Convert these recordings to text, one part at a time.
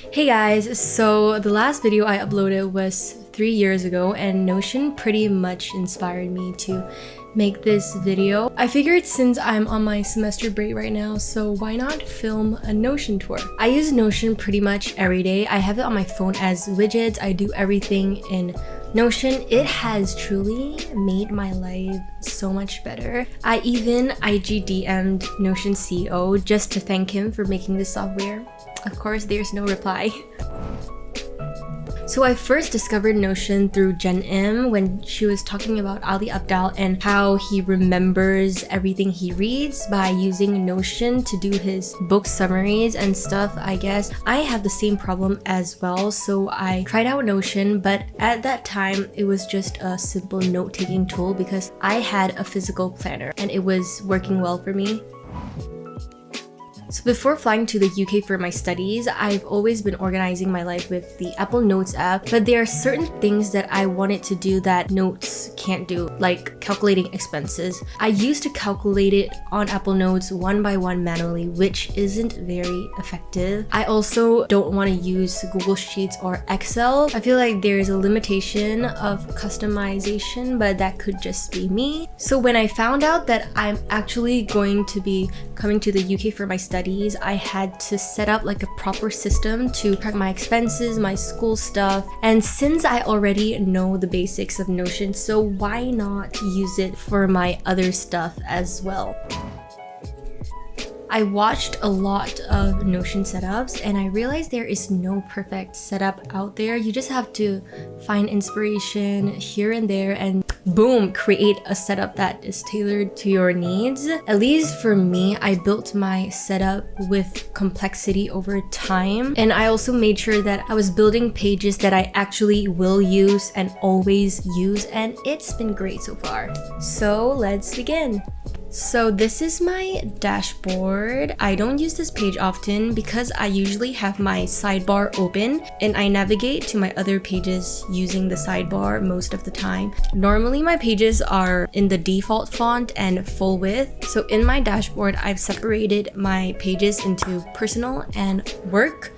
Hey guys, so the last video I uploaded was 3 years ago and Notion pretty much inspired me to make this video. I figured since I'm on my semester break right now, so why not film a Notion tour? I use Notion pretty much every day. I have it on my phone as widgets. I do everything in Notion. It has truly made my life so much better. I even IGDM'd Notion CEO just to thank him for making this software. Of course, there's no reply. So I first discovered Notion through Jen M when she was talking about Ali Abdaal and how he remembers everything he reads by using Notion to do his book summaries and stuff, I guess. I have the same problem as well, so I tried out Notion, but at that time it was just a simple note-taking tool because I had a physical planner and it was working well for me. So before flying to the UK for my studies, I've always been organizing my life with the Apple Notes app, but there are certain things that I wanted to do that Notes can't do, like calculating expenses. I used to calculate it on Apple Notes one by one manually, which isn't very effective. I also don't want to use Google Sheets or Excel. I feel like there's a limitation of customization, but that could just be me. So when I found out that I'm actually going to be coming to the UK for my studies, I had to set up like a proper system to track my expenses, my school stuff, and since I already know the basics of Notion, so why not use it for my other stuff as well? I watched a lot of Notion setups and I realized there is no perfect setup out there. You just have to find inspiration here and there and boom, create a setup that is tailored to your needs. At least for me, I built my setup with complexity over time, and I also made sure that I was building pages that I actually will use and always use, and it's been great so far. So let's begin. So this is my dashboard. I don't use this page often because I usually have my sidebar open and I navigate to my other pages using the sidebar most of the time. Normally my pages are in the default font and full width. So in my dashboard, I've separated my pages into personal and work.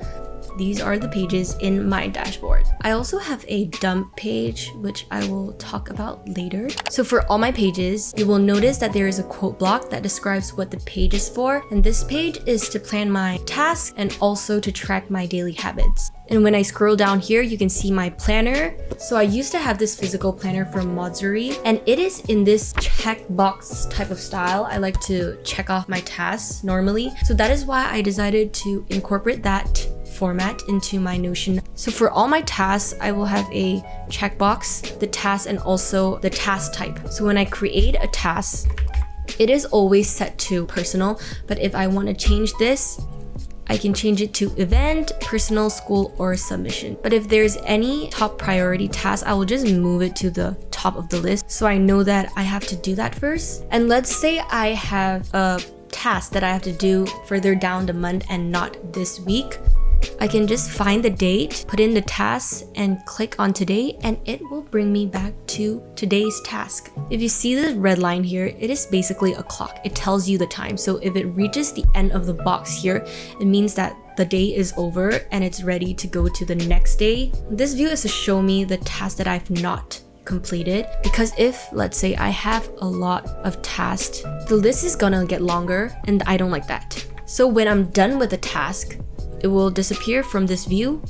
These are the pages in my dashboard. I also have a dump page, which I will talk about later. So for all my pages, you will notice that there is a quote block that describes what the page is for. And this page is to plan my tasks and also to track my daily habits. And when I scroll down here, you can see my planner. So I used to have this physical planner from Modsuri, and it is in this checkbox type of style. I like to check off my tasks normally. So that is why I decided to incorporate that format into my Notion. So for all my tasks, I will have a checkbox, the task, and also the task type. So when I create a task, it is always set to personal, but if I want to change this, I can change it to event, personal, school, or submission. But if there's any top priority task, I will just move it to the top of the list so I know that I have to do that first. And let's say I have a task that I have to do further down the month and not this week. I can just find the date, put in the task, and click on today, and it will bring me back to today's task. If you see the red line here, it is basically a clock. It tells you the time. So if it reaches the end of the box here, it means that the day is over and it's ready to go to the next day. This view is to show me the task that I've not completed, because if, let's say, I have a lot of tasks, the list is gonna get longer and I don't like that. So when I'm done with the task, it will disappear from this view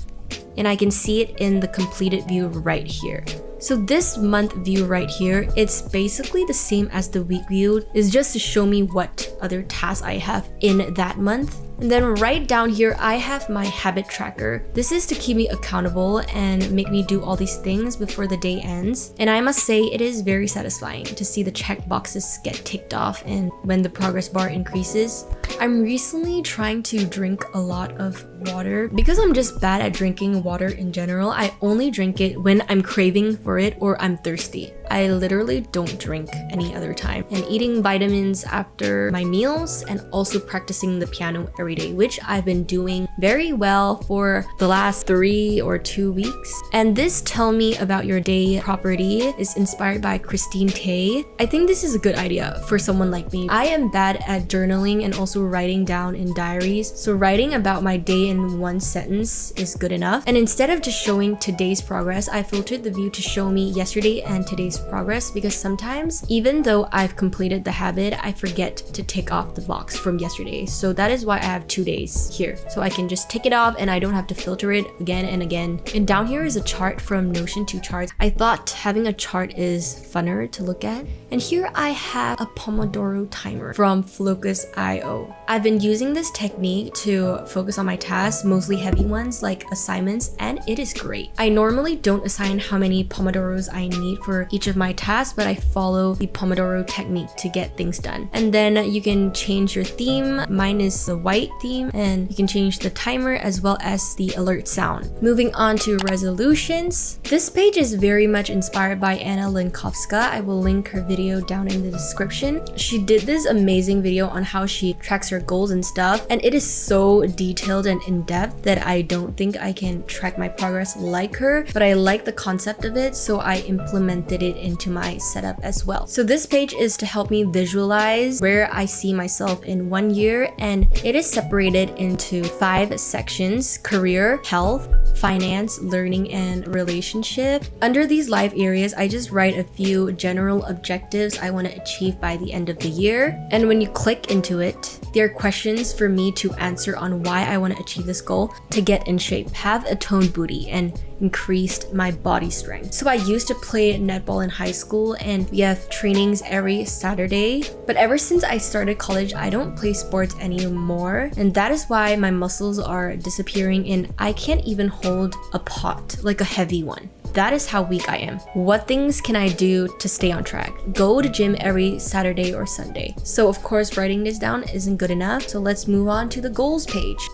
and I can see it in the completed view right here. So this month view right here, it's basically the same as the week view. It's just to show me what other tasks I have in that month. And then right down here, I have my habit tracker. This is to keep me accountable and make me do all these things before the day ends. And I must say, it is very satisfying to see the check boxes get ticked off and when the progress bar increases. I'm recently trying to drink a lot of water. Because I'm just bad at drinking water in general, I only drink it when I'm craving for it or I'm thirsty. I literally don't drink any other time. And eating vitamins after my meals and also practicing the piano every day, which I've been doing very well for the last 3 or 2 weeks. And this Tell Me About Your Day property is inspired by Christine Tay. I think this is a good idea for someone like me. I am bad at journaling and also writing down in diaries. So writing about my day in one sentence is good enough. And instead of just showing today's progress, I filtered the view to show me yesterday and today's progress, because sometimes even though I've completed the habit, I forget to tick off the box from yesterday. So that is why I have 2 days here. So I can just tick it off and I don't have to filter it again and again. And down here is a chart from Notion 2 Charts. I thought having a chart is funner to look at. And here I have a Pomodoro timer from Focus.io. I've been using this technique to focus on my tasks, mostly heavy ones like assignments, and it is great. I normally don't assign how many Pomodoros I need for each of my tasks, but I follow the Pomodoro technique to get things done. And then you can change your theme. Mine is the white theme, and you can change the timer as well as the alert sound. Moving on to resolutions. This page is very much inspired by Anna Linkovska. I will link her video down in the description. She did this amazing video on how she tracks her goals and stuff, and it is so detailed and in-depth that I don't think I can track my progress like her, but I like the concept of it, so I implemented it into my setup as well. So this page is to help me visualize where I see myself in 1 year, and it is separated into 5 sections: career, health, finance, learning, and relationship. Under these life areas, I just write a few general objectives I want to achieve by the end of the year. And when you click into it, there are questions for me to answer on why I want to achieve this goal: to get in shape, have a toned booty, and increased my body strength. So I used to play netball in high school, and we have trainings every Saturday. But ever since I started college, I don't play sports anymore. And that is why my muscles are disappearing, and I can't even hold a pot, like a heavy one. That is how weak I am. What things can I do to stay on track? Go to gym every Saturday or Sunday. So of course, writing this down isn't good enough. So let's move on to the goals page.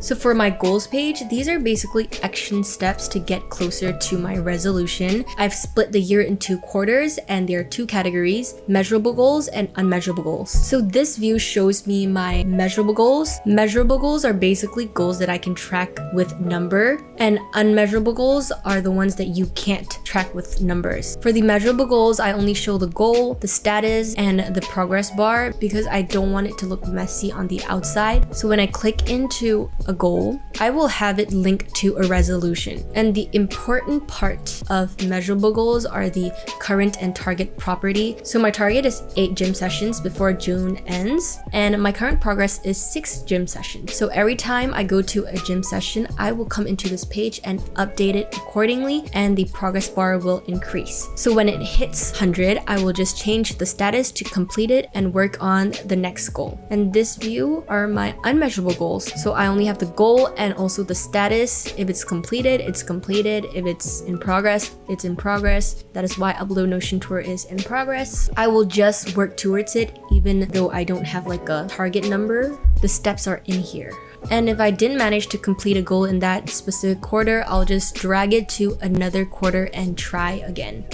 So for my goals page, these are basically action steps to get closer to my resolution. I've split the year into quarters, and there are 2 categories: measurable goals and unmeasurable goals. So this view shows me my measurable goals. Measurable goals are basically goals that I can track with number, and unmeasurable goals are the ones that you can't track with numbers. For the measurable goals, I only show the goal, the status, and the progress bar because I don't want it to look messy on the outside. So when I click into a goal, I will have it linked to a resolution. And the important part of measurable goals are the current and target property. So my target is 8 gym sessions before June ends, and my current progress is 6 gym sessions. So every time I go to a gym session, I will come into this page and update it accordingly, and the progress bar will increase. So when it hits 100, I will just change the status to completed and work on the next goal. And this view are my unmeasurable goals. So I only have the goal and also the status. If it's completed, it's completed. If it's in progress, it's in progress. That is why Upload Notion Tour is in progress. I will just work towards it even though I don't have like a target number. The steps are in here. And if I didn't manage to complete a goal in that specific quarter, I'll just drag it to another quarter and try again.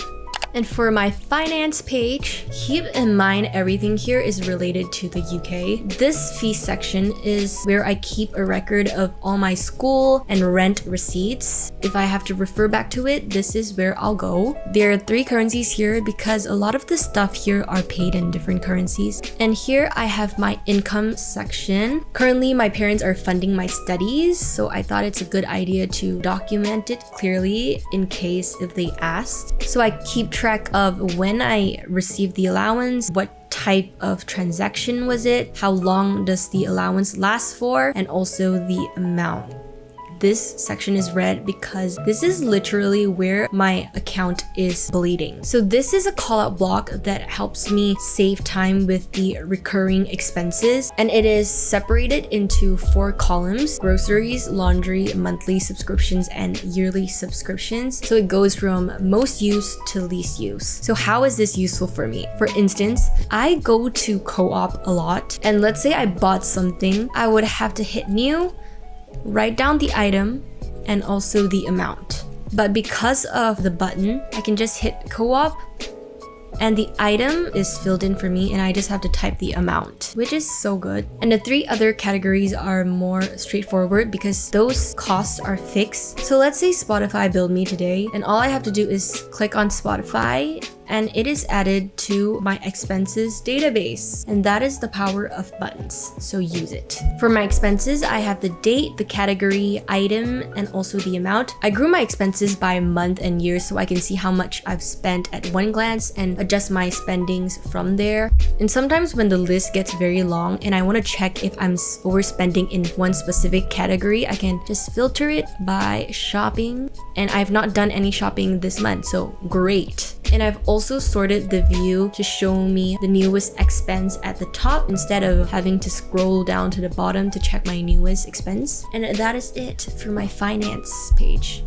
And for my finance page, keep in mind everything here is related to the UK. This fee section is where I keep a record of all my school and rent receipts. If I have to refer back to it, this is where I'll go. There are 3 currencies here because a lot of the stuff here are paid in different currencies. And here I have my income section. Currently, my parents are funding my studies, so I thought it's a good idea to document it clearly in case if they asked. So I keep track of when I received the allowance, what type of transaction was it, how long does the allowance last for, and also the amount. This section is red because this is literally where my account is bleeding. So this is a call-out block that helps me save time with the recurring expenses, and it is separated into 4 columns: groceries, laundry, monthly subscriptions, and yearly subscriptions. So it goes from most use to least use. So how is this useful for me? For instance, I go to co-op a lot, and let's say I bought something, I would have to hit new, write down the item and also the amount. But because of the button, I can just hit co-op and the item is filled in for me, and I just have to type the amount, which is so good. And the 3 other categories are more straightforward because those costs are fixed. So let's say Spotify billed me today, and all I have to do is click on Spotify and it is added to my expenses database. And that is the power of buttons, so use it. For my expenses, I have the date, the category, item, and also the amount. I grew my expenses by month and year so I can see how much I've spent at one glance and adjust my spendings from there. And sometimes when the list gets very long and I want to check if I'm overspending in one specific category, I can just filter it by shopping. And I've not done any shopping this month, so great. And I've also sorted the view to show me the newest expense at the top instead of having to scroll down to the bottom to check my newest expense. And that is it for my finance page.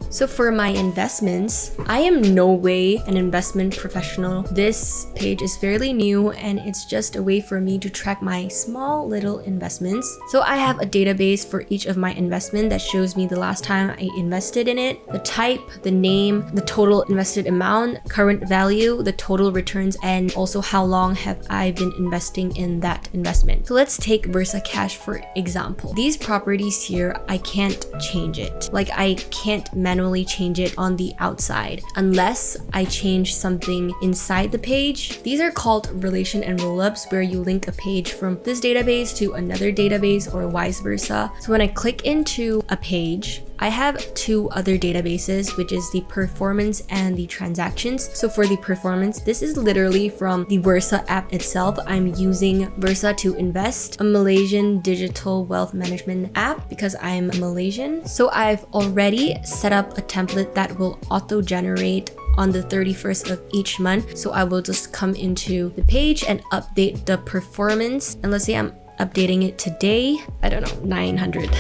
So for my investments, I am no way an investment professional. This page is fairly new and it's just a way for me to track my small little investments. So I have a database for each of my investment that shows me the last time I invested in it, the type, the name, the total invested amount, current value, the total returns, and also how long have I been investing in that investment. So let's take Versa Cash for example. These properties here, I can't change it. Like I can't manually change it on the outside unless I change something inside the page. These are called relation and roll-ups, where you link a page from this database to another database or vice versa. So when I click into a page, I have two other databases, which is the performance and the transactions. So for the performance, this is literally from the Versa app itself. I'm using Versa to invest, a Malaysian digital wealth management app because I'm Malaysian. So I've already set up a template that will auto-generate on the 31st of each month. So I will just come into the page and update the performance. And let's say I'm updating it today, I don't know, 900.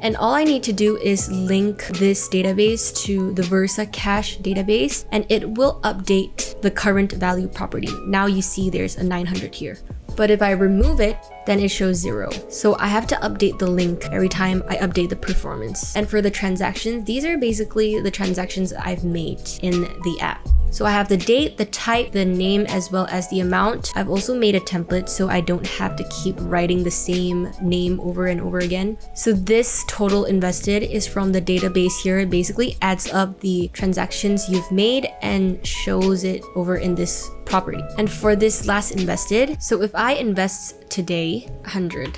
And all I need to do is link this database to the Versa Cash database and it will update the current value property. Now you see there's a 900 here. But if I remove it, then it shows 0. So I have to update the link every time I update the performance. And for the transactions, these are basically the transactions I've made in the app. So I have the date, the type, the name, as well as the amount. I've also made a template so I don't have to keep writing the same name over and over again. So this total invested is from the database here. It basically adds up the transactions you've made and shows it over in this property. And for this last invested, so if I invest today, 100,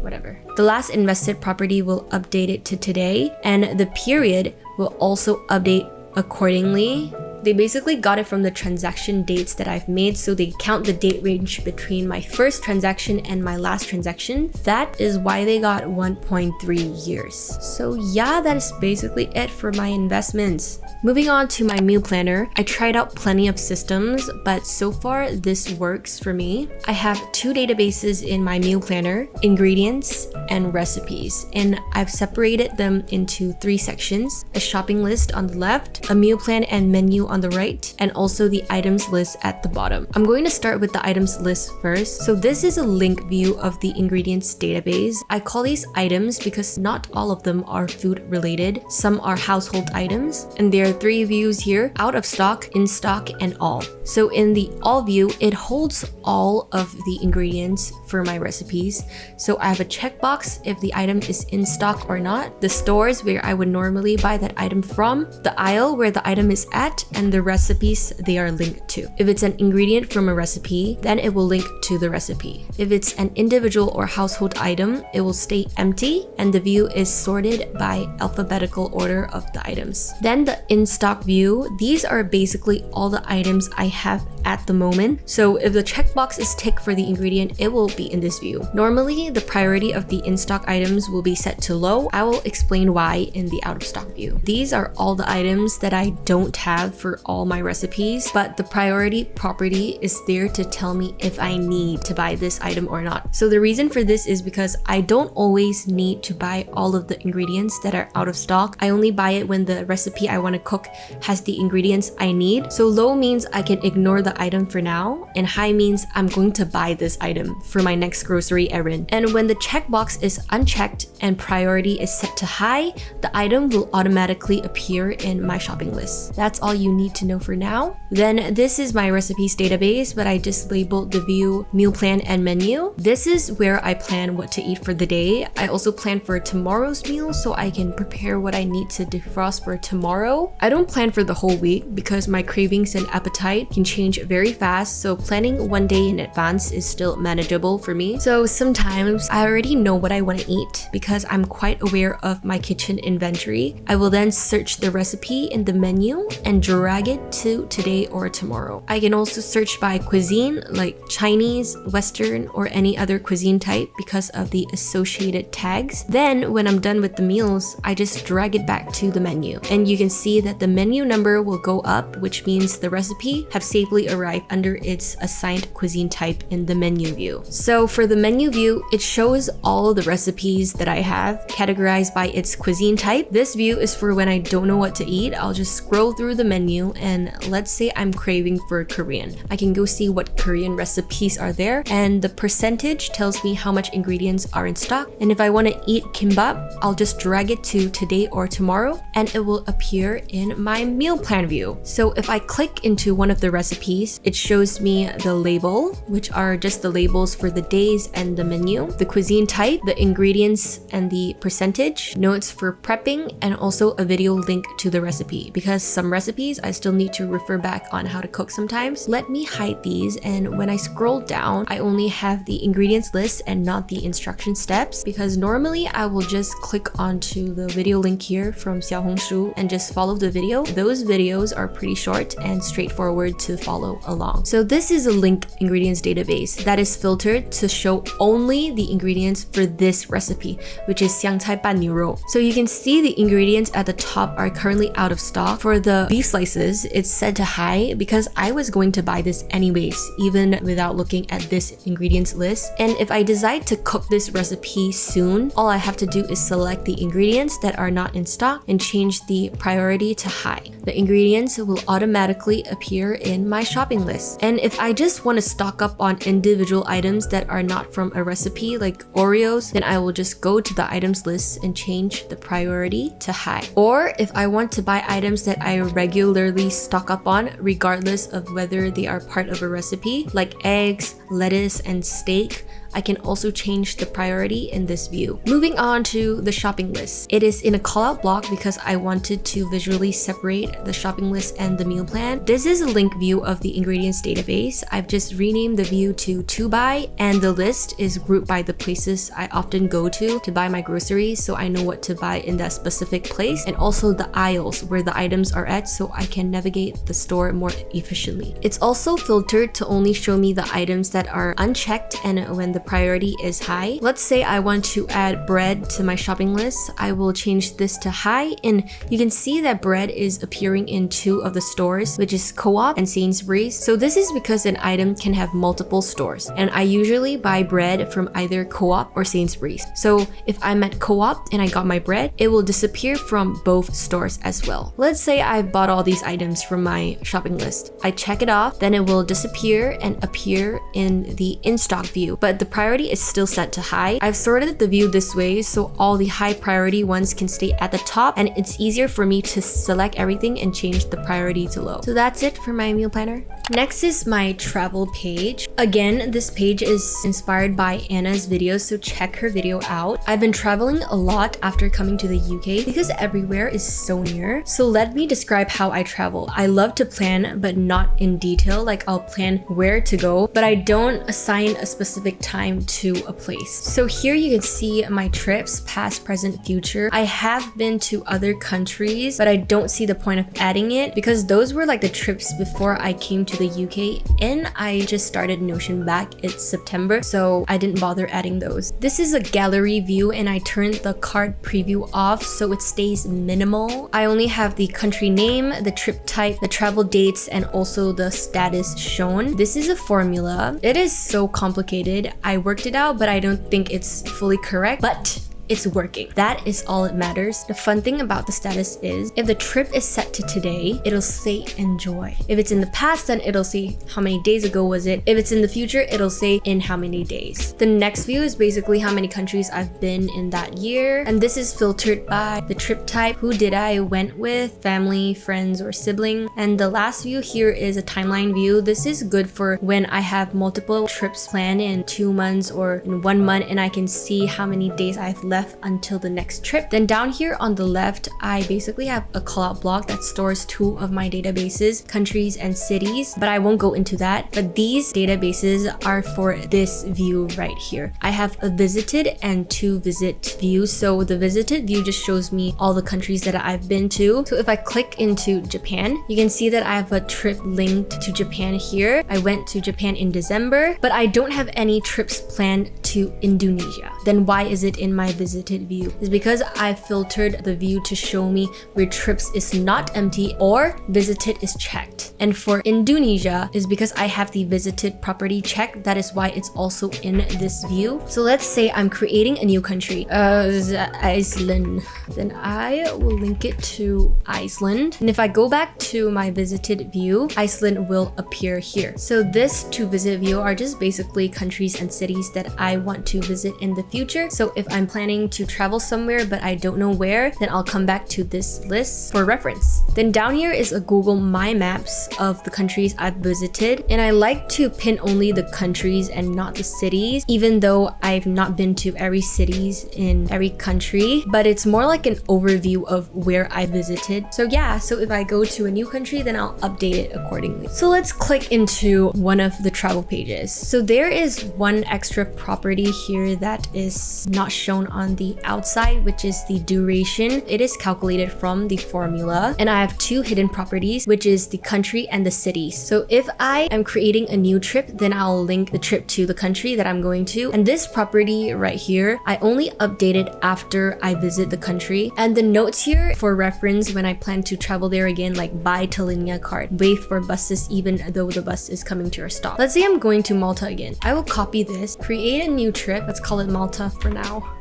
whatever. The last invested property will update it to today, and the period will also update accordingly. They basically got it from the transaction dates that I've made, so they count the date range between my first transaction and my last transaction. That is why they got 1.3 years. So yeah, that is basically it for my investments. Moving on to my meal planner, I tried out plenty of systems, but so far this works for me. I have two databases in my meal planner, ingredients and recipes, and I've separated them into 3 sections: a shopping list on the left, a meal plan and menu on the right, and also the items list at the bottom. I'm going to start with the items list first. So this is a link view of the ingredients database. I call these items because not all of them are food related. Some are household items, and there are 3 views here: out of stock, in stock, and all. So in the all view, it holds all of the ingredients for my recipes. So I have a checkbox if the item is in stock or not, the stores where I would normally buy that item from, the aisle where the item is at, and the recipes they are linked to. If it's an ingredient from a recipe, then it will link to the recipe. If it's an individual or household item, it will stay empty, and the view is sorted by alphabetical order of the items. Then the in-stock view, these are basically all the items I have at the moment. So if the checkbox is ticked for the ingredient, it will be in this view. Normally, the priority of the in-stock items will be set to low. I will explain why in the out-of-stock view. These are all the items that I don't have for all my recipes, but the priority property is there to tell me if I need to buy this item or not. So the reason for this is because I don't always need to buy all of the ingredients that are out of stock. I only buy it when the recipe I want to cook has the ingredients I need. So low means I can ignore the the item for now, and high means I'm going to buy this item for my next grocery errand. And when the checkbox is unchecked and priority is set to high, the item will automatically appear in my shopping list. That's all you need to know for now. Then this is my recipes database, but I just labeled the view meal plan and menu. This is where I plan what to eat for the day. I also plan for tomorrow's meal so I can prepare what I need to defrost for tomorrow. I don't plan for the whole week because my cravings and appetite can change very fast, so planning one day in advance is still manageable for me. So sometimes I already know what I want to eat because I'm quite aware of my kitchen inventory. I will then search the recipe in the menu and drag it to today or tomorrow. I can also search by cuisine like Chinese, Western, or any other cuisine type because of the associated tags. Then when I'm done with the meals, I just drag it back to the menu. And you can see that the menu number will go up, which means the recipe have safely arrived under its assigned cuisine type in the menu view. So for the menu view, it shows all the recipes that I have categorized by its cuisine type. This view is for when I don't know what to eat. I'll just scroll through the menu and let's say I'm craving for Korean. I can go see what Korean recipes are there, and the percentage tells me how much ingredients are in stock. And if I want to eat kimbap, I'll just drag it to today or tomorrow and it will appear in my meal plan view. So if I click into one of the recipes, it shows me the label, which are just the labels for the days and the menu, the cuisine type, the ingredients and the percentage, notes for prepping, and also a video link to the recipe because some recipes I still need to refer back on how to cook sometimes. Let me hide these, and when I scroll down, I only have the ingredients list and not the instruction steps because normally I will just click onto the video link here from Xiaohongshu and just follow the video. Those videos are pretty short and straightforward to follow along. So this is a link ingredients database that is filtered to show only the ingredients for this recipe, which is xiang cai ban niu rou. So you can see the ingredients at the top are currently out of stock. For the beef slices, it's set to high because I was going to buy this anyways, even without looking at this ingredients list. And if I decide to cook this recipe soon, all I have to do is select the ingredients that are not in stock and change the priority to high. The ingredients will automatically appear in my shopping list. And if I just want to stock up on individual items that are not from a recipe like Oreos, then I will just go to the items list and change the priority to high. Or if I want to buy items that I regularly stock up on regardless of whether they are part of a recipe like eggs, lettuce, and steak, I can also change the priority in this view. Moving on to the shopping list. It is in a callout block because I wanted to visually separate the shopping list and the meal plan. This is a link view of the ingredients database. I've just renamed the view to buy, and the list is grouped by the places I often go to buy my groceries, so I know what to buy in that specific place, and also the aisles where the items are at so I can navigate the store more efficiently. It's also filtered to only show me the items that are unchecked and when the priority is high. Let's say I want to add bread to my shopping list. I will change this to high, and you can see that bread is appearing in two of the stores, which is Co-op and Sainsbury's. So this is because an item can have multiple stores, and I usually buy bread from either Co-op or Sainsbury's. So if I'm at Co-op and I got my bread, it will disappear from both stores as well. Let's say I've bought all these items from my shopping list. I check it off, then it will disappear and appear in the in-stock view, but the priority is still set to high. I've sorted the view this way so all the high priority ones can stay at the top, and it's easier for me to select everything and change the priority to low. So that's it for my meal planner. Next is my travel page. Again, this page is inspired by Anna's videos, so check her video out. I've been traveling a lot after coming to the UK because everywhere is so near. So let me describe how I travel. I love to plan, but not in detail. Like I'll plan where to go, but I don't assign a specific time to a place. So here you can see my trips, past, present, future. I have been to other countries, but I don't see the point of adding it because those were like the trips before I came to the UK, and I just started Notion back in September, so I didn't bother adding those. This is a gallery view, and I turned the card preview off so it stays minimal. I only have the country name, the trip type, the travel dates, and also the status shown. This is a formula. It is so complicated. I worked it out, but I don't think it's fully correct. But it's working. That is all it matters. The fun thing about the status is if the trip is set to today, it'll say enjoy. If it's in the past, then it'll say how many days ago was it. If it's in the future, it'll say in how many days. The next view is basically how many countries I've been in that year. And this is filtered by the trip type. Who did I went with? Family, friends, or sibling. And the last view here is a timeline view. This is good for when I have multiple trips planned in 2 months or in 1 month and I can see how many days I've left until the next trip. Then down here on the left, I basically have a callout block that stores 2 of my databases, countries and cities, but I won't go into that. But these databases are for this view right here. I have a visited and 2 visit views. So the visited view just shows me all the countries that I've been to. So if I click into Japan, you can see that I have a trip linked to Japan here. I went to Japan in December, but I don't have any trips planned to Indonesia. Then why is it in my visited view? It's because I filtered the view to show me where trips is not empty or visited is checked. And for Indonesia is because I have the visited property check. That is why it's also in this view. So let's say I'm creating a new country, Iceland. Then I will link it to Iceland. And if I go back to my visited view, Iceland will appear here. So this to visit view are just basically countries and cities that I want to visit in the future. So if I'm planning to travel somewhere but I don't know where, then I'll come back to this list for reference. Then down here is a Google My Maps of the countries I've visited. And I like to pin only the countries and not the cities, even though I've not been to every cities in every country, but it's more like an overview of where I visited. So yeah, so if I go to a new country, then I'll update it accordingly. So let's click into one of the travel pages. So there is one extra property here that is not shown on the outside, which is the duration. It is calculated from the formula. And I have 2 hidden properties, which is the country and the cities. So if I am creating a new trip, then I'll link the trip to the country that I'm going to. And this property right here, I only update it after I visit the country. And the notes here for reference when I plan to travel there again, like buy Talinya card, wait for buses even though the bus is coming to your stop. Let's say I'm going to Malta again. I will copy this, create a new trip. Let's call it Malta for now.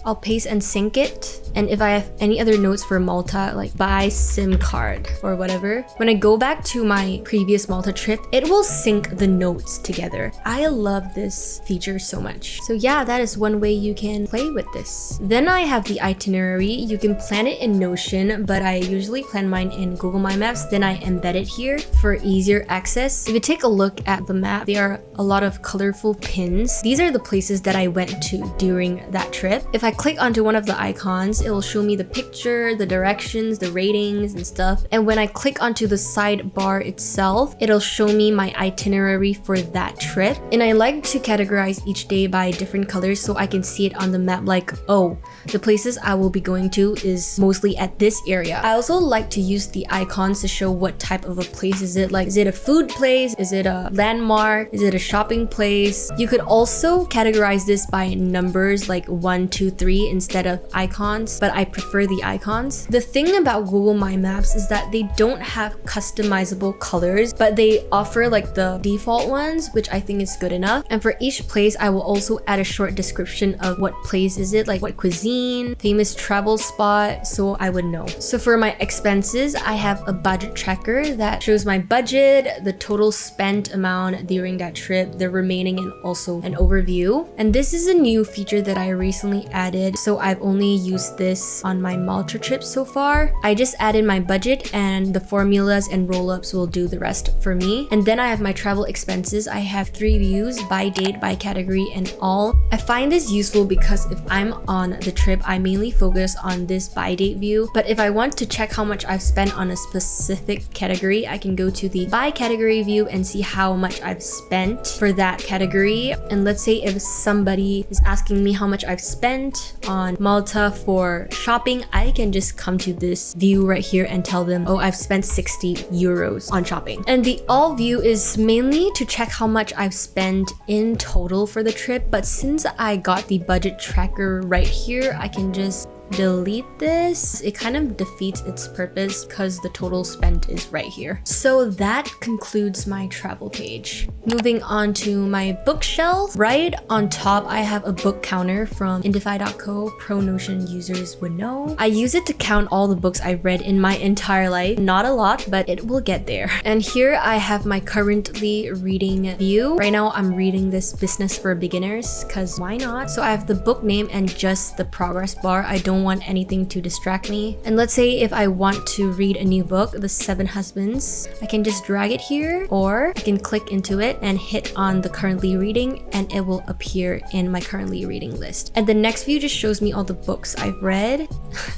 I'll paste and sync it. And if I have any other notes for Malta, like buy SIM card or whatever, when I go back to my previous Malta trip, it will sync the notes together. I love this feature so much. So yeah, that is one way you can play with this. Then I have the itinerary. You can plan it in Notion, but I usually plan mine in Google My Maps. Then I embed it here for easier access. If you take a look at the map, there are a lot of colorful pins. These are the places that I went to during that trip. If I click onto one of the icons, it will show me the picture, the directions, the ratings and stuff. And when I click onto the sidebar itself, it'll show me my itinerary for that trip. And I like to categorize each day by different colors so I can see it on the map like, oh, the places I will be going to is mostly at this area. I also like to use the icons to show what type of a place is it. Like, is it a food place? Is it a landmark? Is it a shopping place? You could also categorize this by numbers like 1, 2, 3 instead of icons, but I prefer the icons. The thing about Google My Maps is that they don't have customizable colors, but they offer like the default ones, which I think is good enough. And for each place, I will also add a short description of what place is it, like what cuisine, famous travel spot, so I would know. So for my expenses, I have a budget tracker that shows my budget, the total spent amount during that trip, the remaining, and also an overview. And this is a new feature that I recently added, so I've only used this on my Malta trip so far. I just added my budget and the formulas and roll-ups will do the rest for me. And then I have my travel expenses. I have 3 views, by date, by category, and all. I find this useful because if I'm on the trip, I mainly focus on this by date view. But if I want to check how much I've spent on a specific category, I can go to the by category view and see how much I've spent for that category. And let's say if somebody is asking me how much I've spent on Malta for shopping, I can just come to this view right here and tell them, oh, I've spent 60 euros on shopping. And the all view is mainly to check how much I've spent in total for the trip. But since I got the budget tracker right here, I can just delete this, it kind of defeats its purpose because the total spent is right here. So that concludes my travel page. Moving on to my bookshelf. Right on top, I have a book counter from Indify.co. Pro Notion users would know. I use it to count all the books I've read in my entire life. Not a lot, but it will get there. And here I have my currently reading view. Right now I'm reading this Business for Beginners because why not? So I have the book name and just the progress bar. I don't want anything to distract me. And let's say if I want to read a new book, The Seven Husbands, I can just drag it here, or I can click into it and hit on the currently reading and it will appear in my currently reading list. And the next view just shows me all the books I've read.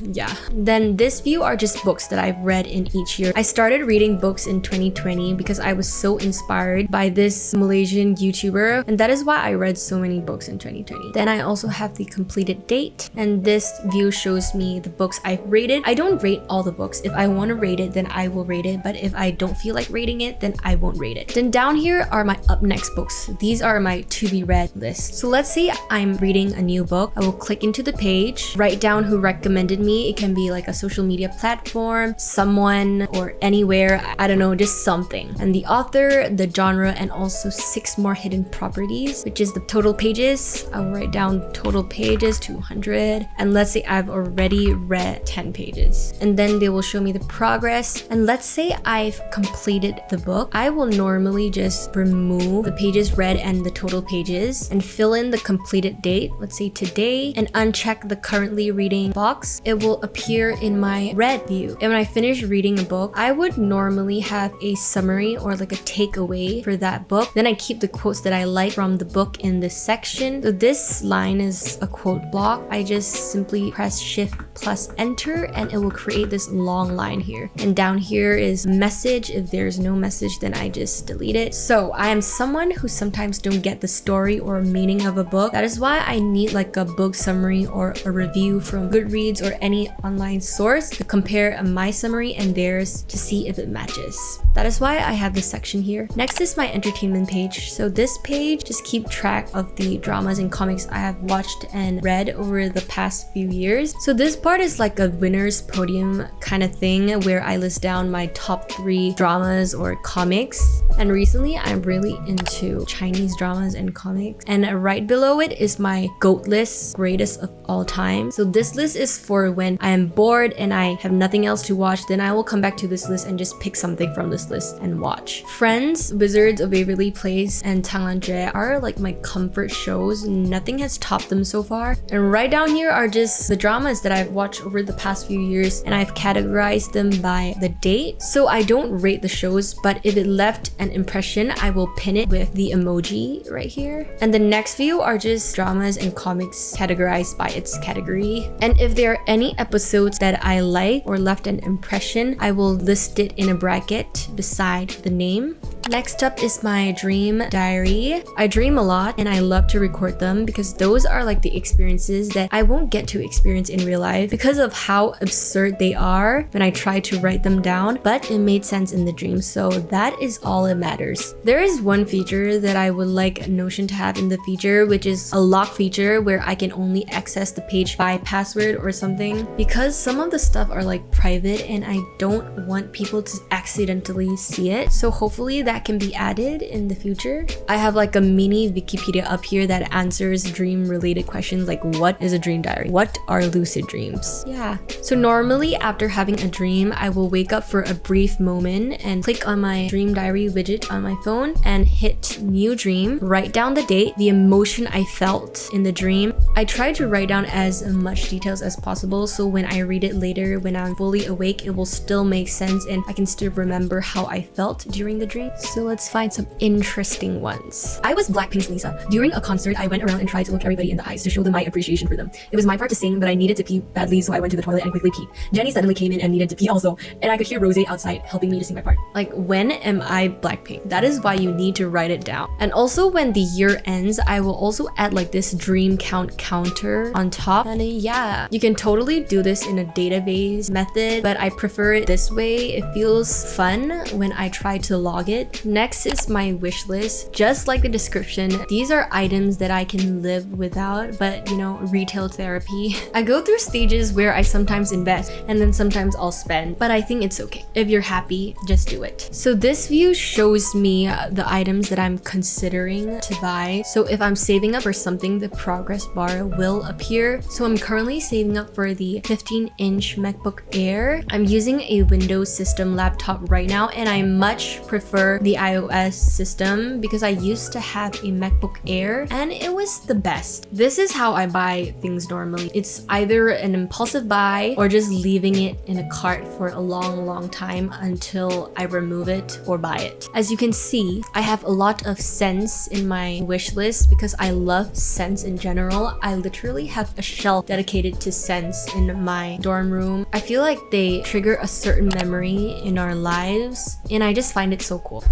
Yeah. Then this view are just books that I've read in each year. I started reading books in 2020 because I was so inspired by this Malaysian YouTuber, and that is why I read so many books in 2020. Then I also have the completed date, and this view shows me the books I've rated. I don't rate all the books. If I want to rate it, then I will rate it, but if I don't feel like rating it, then I won't rate it. Then down here are my up next books. These are my to be read list. So let's say I'm reading a new book. I will click into the page, write down who recommended me. It can be like a social media platform, someone, or anywhere. I don't know, just something. And the author, the genre, and also 6 more hidden properties, which is the total pages. I will write down total pages, 200. And let's say I've already read 10 pages. And then they will show me the progress. And let's say I've completed the book. I will normally just remove the pages read and the total pages and fill in the completed date. Let's say today, and uncheck the currently reading box. It will appear in my read view. And when I finish reading a book, I would normally have a summary or like a takeaway for that book. Then I keep the quotes that I like from the book in this section. So this line is a quote block. I just simply press Shift plus Enter and it will create this long line here. And down here is message. If there's no message, then I just delete it. So I am someone who sometimes don't get the story or meaning of a book. That is why I need like a book summary or a review from Goodreads or any online source to compare my summary and theirs to see if it matches. That is why I have this section here. Next is my entertainment page. So this page just keep track of the dramas and comics I have watched and read over the past few years. So this part is like a winner's podium kind of thing where I list down my top 3 dramas or comics. And recently I'm really into Chinese dramas and comics. And right below it is my GOAT list, greatest of all time. So this list is for when I am bored and I have nothing else to watch, then I will come back to this list and just pick something from this list and watch. Friends, Wizards of Waverly Place, and Tanglanje are like my comfort shows. Nothing has topped them so far. And right down here are just the dramas that I've watched over the past few years, and I've categorized them by the date. So I don't rate the shows, but if it left an impression, I will pin it with the emoji right here. And the next few are just dramas and comics categorized by its category. And if there are any episodes that I like or left an impression, I will list it in a bracket beside the name. Next up is my dream diary. I dream a lot and I love to record them because those are like the experiences that I won't get to experience in real life because of how absurd they are when I try to write them down, but it made sense in the dream, so that is all that matters. There is one feature that I would like Notion to have in the feature, which is a lock feature where I can only access the page by password or something, because some of the stuff are like private and I don't want people to accidentally see it. So hopefully that can be added in the future. I have like a mini Wikipedia up here that answers dream related questions like what is a dream diary? What are lucid dreams? Yeah. So normally after having a dream, I will wake up for a brief moment and click on my dream diary widget on my phone and hit new dream, write down the date, the emotion I felt in the dream. I try to write down as much details as possible so when I read it later when I'm fully awake, it will still make sense and I can still remember how I felt during the dream. So let's find some interesting ones. I was Blackpink's Lisa. During a concert, I went around and tried to look everybody in the eyes to show them my appreciation for them. It was my part to sing, but I needed to pee badly, so I went to the toilet and quickly peed. Jenny suddenly came in and needed to pee also, and I could hear Rosé outside helping me to sing my part. Like, when am I Blackpink? That is why you need to write it down. And also when the year ends, I will also add like this dream count counter on top. And yeah, you can totally do this in a database method, but I prefer it this way. It feels fun when I try to log it. Next is my wish list. Just like the description, these are items that I can live without, but you know, retail therapy. I go through stages where I sometimes invest and then sometimes I'll spend, but I think it's okay. If you're happy, just do it. So this view shows me the items that I'm considering to buy. So if I'm saving up for something, the progress bar will appear. So I'm currently saving up for the 15-inch MacBook Air. I'm using a Windows system laptop right now, and I much prefer the iOS system because I used to have a MacBook Air and it was the best. This is how I buy things normally. It's either an impulsive buy or just leaving it in a cart for a long time until I remove it or buy it. As you can see, I have a lot of scents in my wish list because I love scents in general. I literally have a shelf dedicated to scents in my dorm room. I feel like they trigger a certain memory in our lives and I just find it so cool.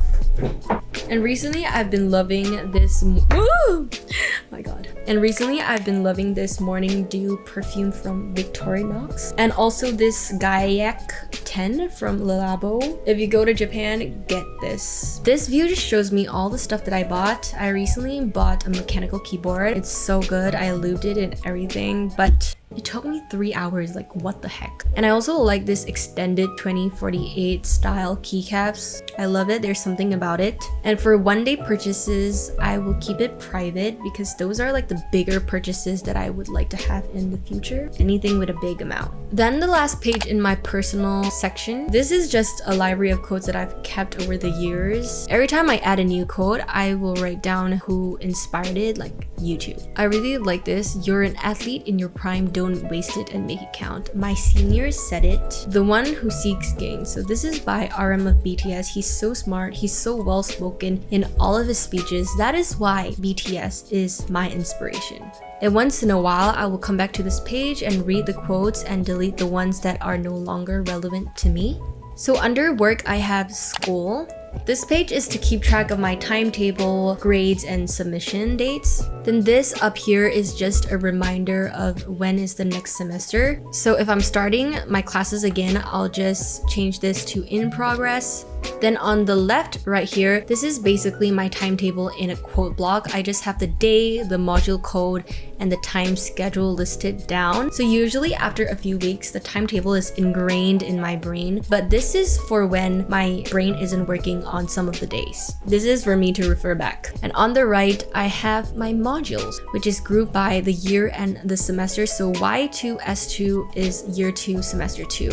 And recently I've been loving this my god. And recently I've been loving this Morning Dew perfume from Victorinox and also this Gaiac 10 from Le Labo. If you go to Japan, get this. This view just shows me all the stuff that I bought. I recently bought a mechanical keyboard. It's so good. I lubed it and everything, but it took me 3 hours, like what the heck. And I also like this extended 2048 style keycaps. I love it, there's something about it. And for one-day purchases, I will keep it private because those are like the bigger purchases that I would like to have in the future. Anything with a big amount. Then the last page in my personal section. This is just a library of quotes that I've kept over the years. Every time I add a new quote, I will write down who inspired it, like YouTube. I really like this. You're an athlete in your prime, don't waste it and make it count. My seniors said it. The one who seeks gain. So this is by RM of BTS. He's so smart. He's so well spoken in all of his speeches. That is why BTS is my inspiration. And once in a while, I will come back to this page and read the quotes and delete the ones that are no longer relevant to me. So under work, I have school. This page is to keep track of my timetable, grades, and submission dates. Then this up here is just a reminder of when is the next semester. So if I'm starting my classes again, I'll just change this to in progress. Then on the left right here, this is basically my timetable in a quote block. I just have the day, the module code, and the time schedule listed down. So usually after a few weeks, the timetable is ingrained in my brain, but this is for when my brain isn't working on some of the days. This is for me to refer back. And on the right, I have my modules, which is grouped by the year and the semester. So Y2 S2 is year 2 semester 2.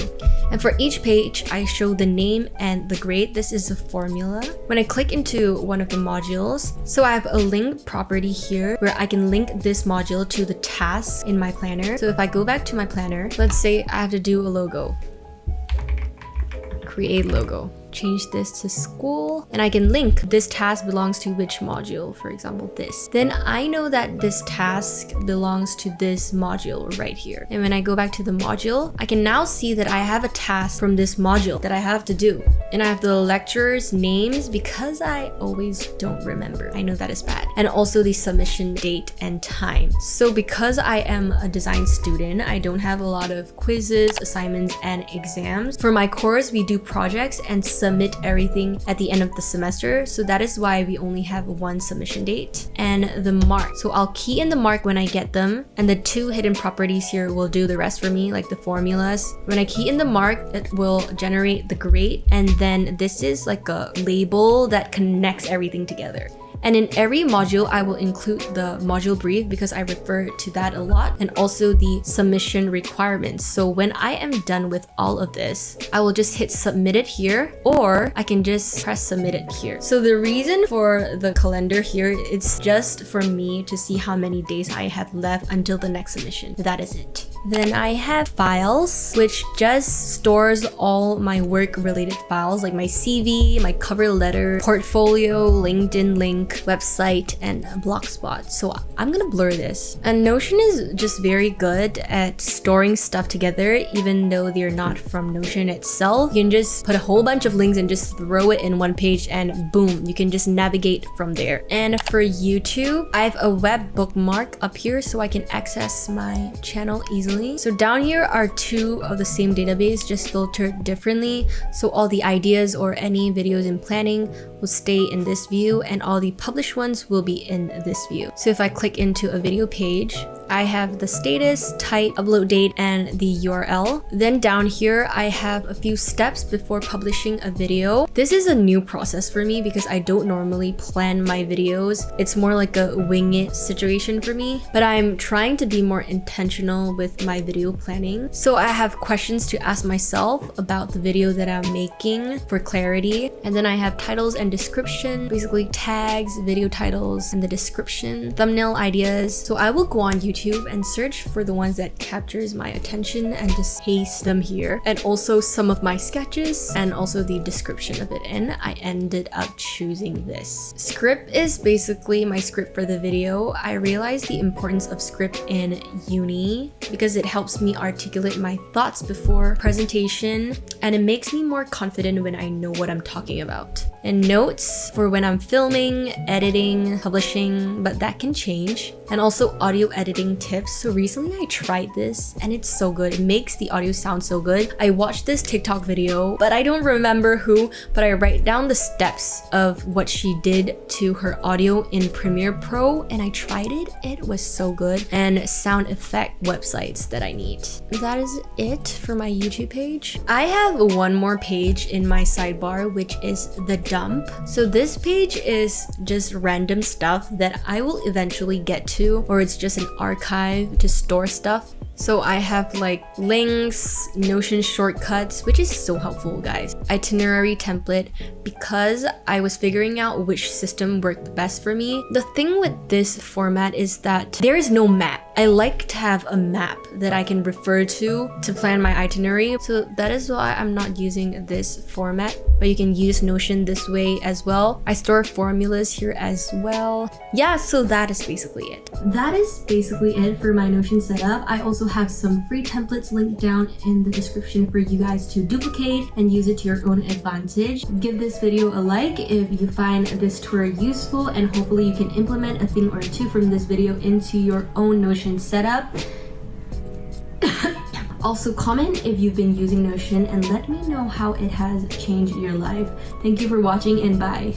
And for each page, I show the name and the grade. This is a formula. When I click into one of the modules, so I have a link property here where I can link this module to the task in my planner. So if I go back to my planner, let's say I have to do a logo. Create logo. Change this to school, and I can link this task belongs to which module, for example this. Then I know that this task belongs to this module right here. And when I go back to the module, I can now see that I have a task from this module that I have to do. And I have the lecturers' names because I always don't remember. I know that is bad. And also the submission date and time. So because I am a design student, I don't have a lot of quizzes, assignments, and exams. For my course, we do projects and submit everything at the end of the semester, so that is why we only have one submission date. And the mark, so I'll key in the mark when I get them, and the 2 hidden properties here will do the rest for me, like the formulas. When I key in the mark, it will generate the grade, and then this is like a label that connects everything together. And in every module, I will include the module brief because I refer to that a lot, and also the submission requirements. So when I am done with all of this, I will just hit submit it here, or I can just press submit it here. So the reason for the calendar here, it's just for me to see how many days I have left until the next submission. That is it. Then I have files, which just stores all my work related files like my CV, my cover letter, portfolio, LinkedIn link, website, and Blogspot. So I'm gonna blur this. And Notion is just very good at storing stuff together, even though they're not from Notion itself. You can just put a whole bunch of links and just throw it in one page, and boom, you can just navigate from there. And for YouTube, I have a web bookmark up here so I can access my channel easily. easily. So down here are two of the same database, just filtered differently. So all the ideas or any videos in planning will stay in this view, and all the published ones will be in this view. So if I click into a video page, I have the status, type, upload date, and the URL. Then down here, I have a few steps before publishing a video. This is a new process for me because I don't normally plan my videos. It's more like a wing it situation for me, but I'm trying to be more intentional with my video planning. So I have questions to ask myself about the video that I'm making for clarity. And then I have titles and description, basically tags, video titles, and the description, thumbnail ideas. So I will go on YouTube and search for the ones that captures my attention and just paste them here, and also some of my sketches and also the description of it. And I ended up choosing this. Script is basically my script for the video. I realized the importance of script in uni because it helps me articulate my thoughts before presentation, and it makes me more confident when I know what I'm talking about. And notes for when I'm filming, editing, publishing, but that can change. And also audio editing tips. So recently I tried this and it's so good. It makes the audio sound so good. I watched this TikTok video, but I don't remember who, but I write down the steps of what she did to her audio in Premiere Pro, and I tried it. It was so good. And sound effect websites that I need. That is it for my YouTube page. I have one more page in my sidebar, which is the dump. So this page is just random stuff that I will eventually get to, or it's just an archive to store stuff. So I have like links, Notion shortcuts, which is so helpful, guys. Itinerary template, because I was figuring out which system worked best for me. The thing with this format is that there is no map. I like to have a map that I can refer to plan my itinerary. So that is why I'm not using this format, but you can use Notion this way as well. I store formulas here as well. Yeah, so that is basically it. That is basically it for my Notion setup. I also have some free templates linked down in the description for you guys to duplicate and use it to your own advantage. Give this video a like if you find this tour useful, and hopefully you can implement a thing or two from this video into your own Notion setup. Also comment if you've been using Notion and let me know how it has changed your life. Thank you for watching and bye.